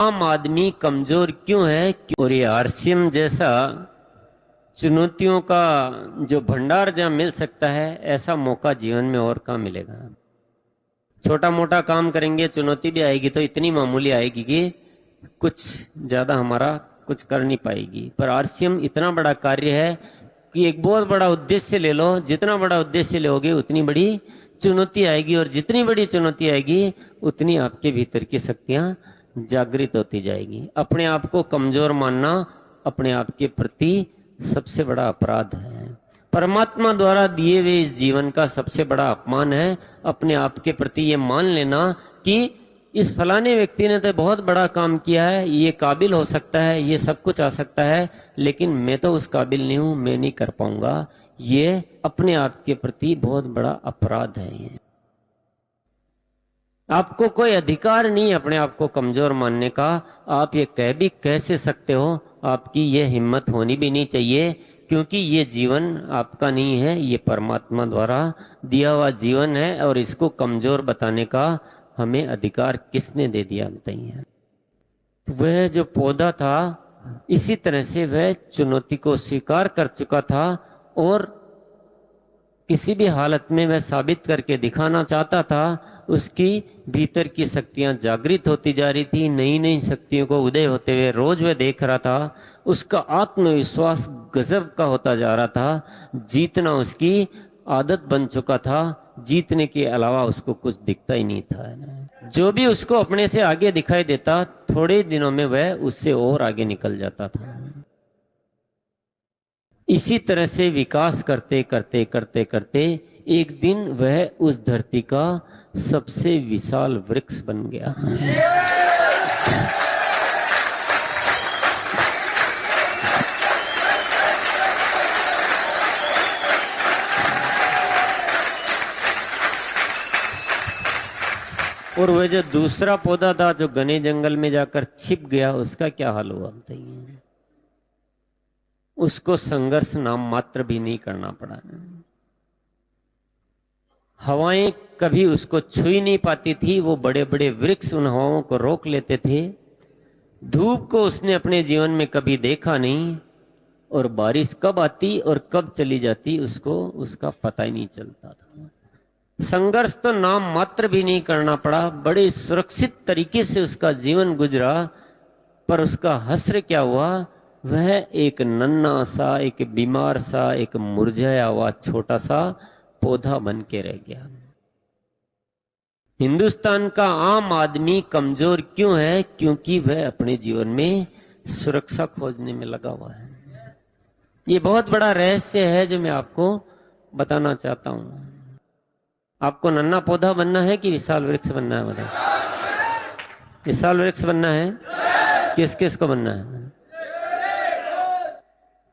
आम आदमी कमजोर क्यों है? और ये आरसीएम जैसा चुनौतियों का जो भंडार जहाँ मिल सकता है, ऐसा मौका जीवन में और कहाँ मिलेगा। छोटा मोटा काम करेंगे, चुनौती भी आएगी तो इतनी मामूली आएगी कि कुछ ज्यादा हमारा कुछ कर नहीं पाएगी। पर आरसीएम इतना बड़ा कार्य है कि एक बहुत बड़ा उद्देश्य ले लो, जितना बड़ा उद्देश्य लोगे उतनी बड़ी चुनौती आएगी, और जितनी बड़ी चुनौती आएगी उतनी आपके भीतर की शक्तियां जागृत होती जाएगी। अपने आप को कमजोर मानना अपने आप के प्रति सबसे बड़ा अपराध है, परमात्मा द्वारा दिए हुए इस जीवन का सबसे बड़ा अपमान है। अपने आप के प्रति ये मान लेना कि इस फलाने व्यक्ति ने तो बहुत बड़ा काम किया है, ये काबिल हो सकता है, ये सब कुछ आ सकता है, लेकिन मैं तो उस काबिल नहीं हूं, मैं नहीं कर पाऊंगा। ये अपने आप के प्रति बहुत बड़ा अपराध है। ये आपको कोई अधिकार नहीं अपने आप को कमजोर मानने का। आप ये कह कैसे सकते हो? आपकी ये हिम्मत होनी भी नहीं चाहिए, क्योंकि ये जीवन आपका नहीं है, ये परमात्मा द्वारा दिया हुआ जीवन है, और इसको कमजोर बताने का हमें अधिकार किसने दे दिया बताइए। वह जो पौधा था, इसी तरह से वह चुनौती को स्वीकार कर चुका था, और किसी भी हालत में वह साबित करके दिखाना चाहता था। उसकी भीतर की शक्तियां जागृत होती जा रही थी, नई नई शक्तियों को उदय होते हुए रोज वह देख रहा था। उसका आत्मविश्वास गजब का होता जा रहा था, जीतना उसकी आदत बन चुका था। जीतने के अलावा उसको कुछ दिखता ही नहीं था। जो भी उसको अपने से आगे दिखाई देता, थोड़े दिनों में वह उससे और आगे निकल जाता था। इसी तरह से विकास करते करते करते करते एक दिन वह उस धरती का सबसे विशाल वृक्ष बन गया। और वह जो दूसरा पौधा था जो घने जंगल में जाकर छिप गया, उसका क्या हाल हुआ बताइए। उसको संघर्ष नाम मात्र भी नहीं करना पड़ा। हवाएं कभी उसको छू ही नहीं पाती थी, वो बड़े बड़े वृक्ष उन हवाओं को रोक लेते थे। धूप को उसने अपने जीवन में कभी देखा नहीं, और बारिश कब आती और कब चली जाती उसको उसका पता ही नहीं चलता था। संघर्ष तो नाम मात्र भी नहीं करना पड़ा, बड़े सुरक्षित तरीके से उसका जीवन गुजरा। पर उसका हश्र क्या हुआ? वह एक नन्हा सा, एक बीमार सा, एक मुरझाया हुआ छोटा सा पौधा बन के रह गया। हिंदुस्तान का आम आदमी कमजोर क्यों है? क्योंकि वह अपने जीवन में सुरक्षा खोजने में लगा हुआ है। ये बहुत बड़ा रहस्य है जो मैं आपको बताना चाहता हूं। आपको नन्हा पौधा बनना है कि विशाल वृक्ष बनना है? बताइए। विशाल वृक्ष बनना है? किस किस को बनना है?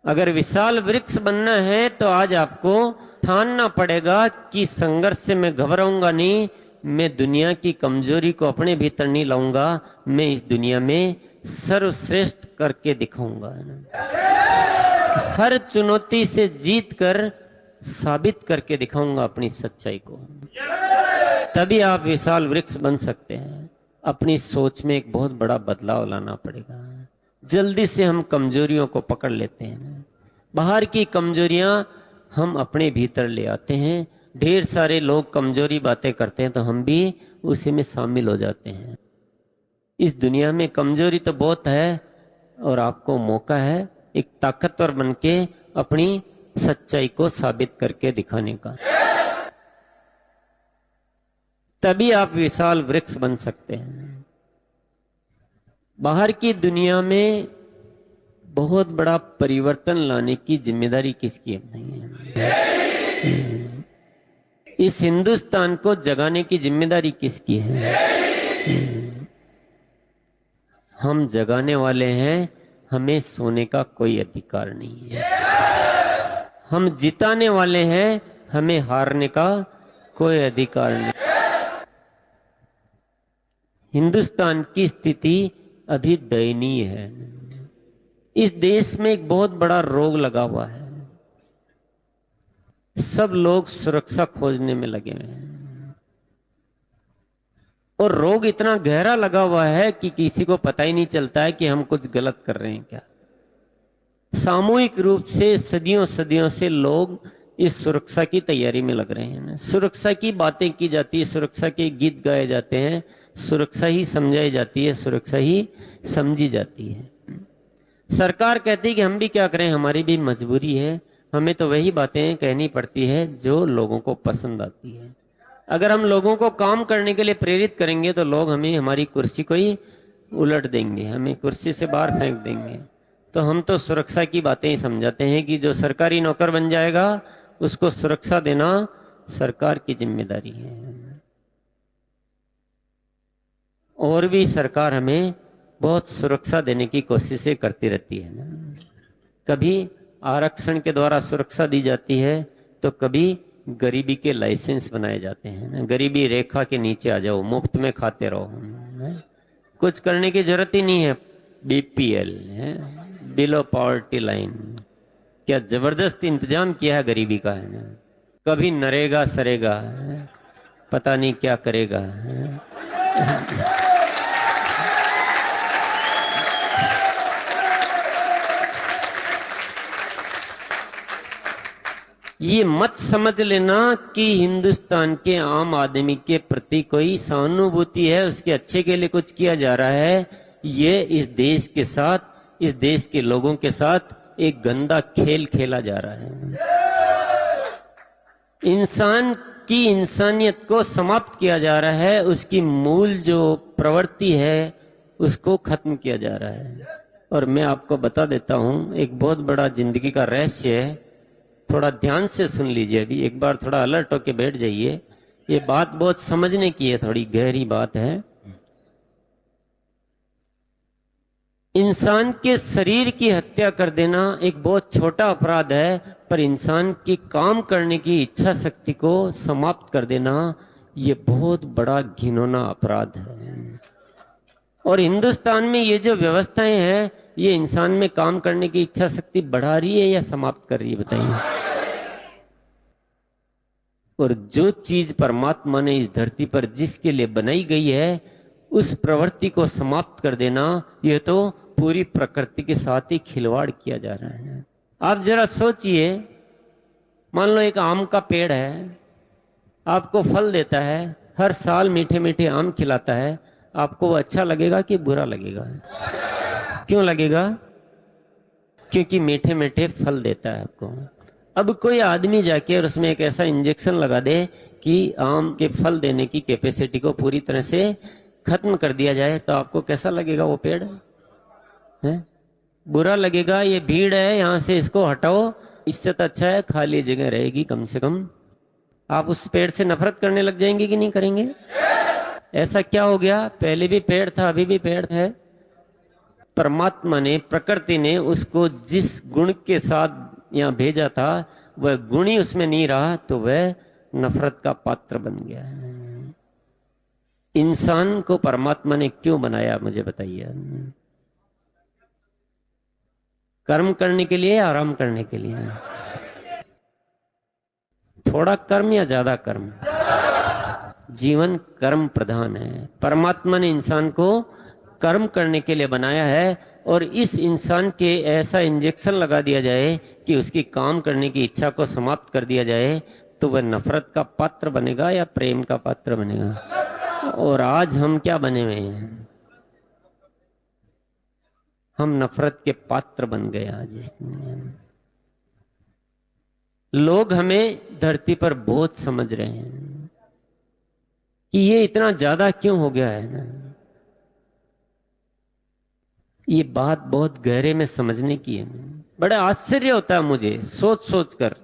अगर विशाल वृक्ष बनना है तो आज आपको ठानना पड़ेगा कि संघर्ष से मैं घबराऊंगा नहीं, मैं दुनिया की कमजोरी को अपने भीतर नहीं लाऊंगा, मैं इस दुनिया में सर्वश्रेष्ठ करके दिखाऊंगा। हर चुनौती से जीत कर साबित करके दिखाऊंगा अपनी सच्चाई को। तभी आप विशाल वृक्ष बन सकते हैं। अपनी सोच में एक बहुत बड़ा बदलाव लाना पड़ेगा। जल्दी से हम कमजोरियों को पकड़ लेते हैं, बाहर की कमजोरियां हम अपने भीतर ले आते हैं। ढेर सारे लोग कमजोरी बातें करते हैं तो हम भी उसी में शामिल हो जाते हैं। इस दुनिया में कमजोरी तो बहुत है, और आपको मौका है एक ताकतवर बनके अपनी सच्चाई को साबित करके दिखाने का। तभी आप विशाल वृक्ष बन सकते हैं। बाहर की दुनिया में बहुत बड़ा परिवर्तन लाने की जिम्मेदारी किसकी है? नहीं है। इस हिंदुस्तान को जगाने की जिम्मेदारी किसकी है? हम जगाने वाले हैं, हमें सोने का कोई अधिकार नहीं है। हम जिताने वाले हैं, हमें हारने का कोई अधिकार नहीं। हिंदुस्तान की स्थिति अभी दयनीय है। इस देश में एक बहुत बड़ा रोग लगा हुआ है। सब लोग सुरक्षा खोजने में लगे हुए हैं। और रोग इतना गहरा लगा हुआ है कि किसी को पता ही नहीं चलता है कि हम कुछ गलत कर रहे हैं क्या। सामूहिक रूप से सदियों सदियों से लोग इस सुरक्षा की तैयारी में लग रहे हैं। सुरक्षा की बातें की जाती है, सुरक्षा के गीत गाए जाते हैं, सुरक्षा ही समझाई जाती है, सुरक्षा ही समझी जाती है। सरकार कहती है कि हम भी क्या करें, हमारी भी मजबूरी है, हमें तो वही बातें कहनी पड़ती है जो लोगों को पसंद आती है। अगर हम लोगों को काम करने के लिए प्रेरित करेंगे तो लोग हमें हमारी कुर्सी को ही उलट देंगे, हमें कुर्सी से बाहर फेंक देंगे। तो हम तो सुरक्षा की बातें ही समझाते हैं कि जो सरकारी नौकर बन जाएगा उसको सुरक्षा देना सरकार की जिम्मेदारी है। और भी सरकार हमें बहुत सुरक्षा देने की कोशिशें करती रहती है ना। कभी आरक्षण के द्वारा सुरक्षा दी जाती है तो कभी गरीबी के लाइसेंस बनाए जाते हैं ना। गरीबी रेखा के नीचे आ जाओ, मुफ्त में खाते रहो, कुछ करने की जरूरत ही नहीं है। बीपीएल है, बिलो पॉवर्टी लाइन, क्या जबरदस्त इंतजाम किया है गरीबी का है ना। कभी नरेगा सरेगा है, पता नहीं क्या करेगा है। ये मत समझ लेना कि हिंदुस्तान के आम आदमी के प्रति कोई सहानुभूति है, उसके अच्छे के लिए कुछ किया जा रहा है। ये इस देश के साथ, इस देश के लोगों के साथ एक गंदा खेल खेला जा रहा है। इंसान की इंसानियत को समाप्त किया जा रहा है, उसकी मूल जो प्रवृत्ति है उसको खत्म किया जा रहा है। और मैं आपको बता देता हूं, एक बहुत बड़ा जिंदगी का रहस्य है, थोड़ा ध्यान से सुन लीजिए। अभी एक बार थोड़ा अलर्ट होके बैठ जाइए, ये बात बहुत समझने की है, थोड़ी गहरी बात है। इंसान के शरीर की हत्या कर देना एक बहुत छोटा अपराध है, पर इंसान की काम करने की इच्छा शक्ति को समाप्त कर देना ये बहुत बड़ा घिनौना अपराध है। और हिंदुस्तान में ये जो व्यवस्थाएं हैं, ये इंसान में काम करने की इच्छा शक्ति बढ़ा रही है या समाप्त कर रही है, बताइए। और जो चीज परमात्मा ने इस धरती पर जिसके लिए बनाई गई है, उस प्रवृत्ति को समाप्त कर देना, ये तो पूरी प्रकृति के साथ ही खिलवाड़ किया जा रहा है। आप जरा सोचिए, मान लो एक आम का पेड़ है, आपको फल देता है, हर साल मीठे मीठे आम खिलाता है, आपको अच्छा लगेगा कि बुरा लगेगा? क्यों लगेगा? क्योंकि मीठे मीठे फल देता है आपको। अब कोई आदमी जाके और उसमें एक ऐसा इंजेक्शन लगा दे कि आम के फल देने की कैपेसिटी को पूरी तरह से खत्म कर दिया जाए, तो आपको कैसा लगेगा वो पेड़ है? बुरा लगेगा। ये भीड़ है, यहां से इसको हटाओ, इससे तो अच्छा है खाली जगह रहेगी कम से कम। आप उस पेड़ से नफरत करने लग जाएंगे कि नहीं करेंगे? ऐसा क्या हो गया? पहले भी पेड़ था, अभी भी पेड़ है। परमात्मा ने, प्रकृति ने उसको जिस गुण के साथ यहाँ भेजा था, वह गुण ही उसमें नहीं रहा, तो वह नफरत का पात्र बन गया है। इंसान को परमात्मा ने क्यों बनाया, मुझे बताइए? कर्म करने के लिए या आराम करने के लिए? थोड़ा कर्म या ज्यादा कर्म? जीवन कर्म प्रधान है। परमात्मा ने इंसान को कर्म करने के लिए बनाया है, और इस इंसान के ऐसा इंजेक्शन लगा दिया जाए कि उसकी काम करने की इच्छा को समाप्त कर दिया जाए, तो वह नफरत का पात्र बनेगा या प्रेम का पात्र बनेगा? और आज हम क्या बने हुए हैं? हम नफरत के पात्र बन गए आज इस दुनिया में। लोग हमें धरती पर बोझ समझ रहे हैं कि ये इतना ज्यादा क्यों हो गया है ना। ये बात बहुत गहरे में समझने की है। बड़ा आश्चर्य होता है मुझे सोच सोच कर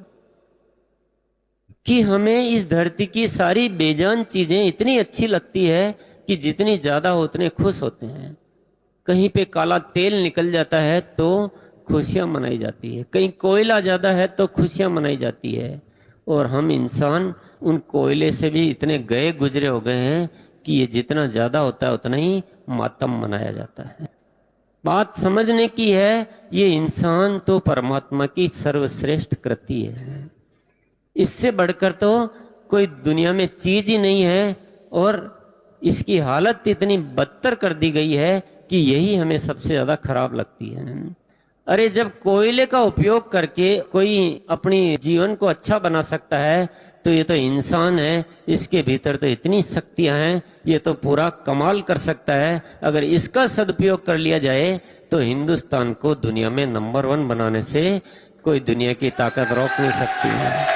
कि हमें इस धरती की सारी बेजान चीजें इतनी अच्छी लगती है कि जितनी ज्यादा हो उतने खुश होते हैं। कहीं पे काला तेल निकल जाता है तो खुशियां मनाई जाती है, कहीं कोयला ज्यादा है तो खुशियां मनाई जाती है। और हम इंसान उन कोयले से भी इतने गए गुजरे हो गए हैं कि ये जितना ज्यादा होता है उतना ही मातम मनाया जाता है। बात समझने की है, ये इंसान तो परमात्मा की सर्वश्रेष्ठ कृति है। इससे बढ़कर तो कोई दुनिया में चीज ही नहीं है। और इसकी हालत इतनी बदतर कर दी गई है कि यही हमें सबसे ज्यादा खराब लगती है। अरे जब कोयले का उपयोग करके कोई अपनी जीवन को अच्छा बना सकता है तो ये तो इंसान है, इसके भीतर तो इतनी शक्तियां हैं, ये तो पूरा कमाल कर सकता है। अगर इसका सदुपयोग कर लिया जाए तो हिंदुस्तान को दुनिया में नंबर 1 बनाने से कोई दुनिया की ताकत रोक नहीं सकती है।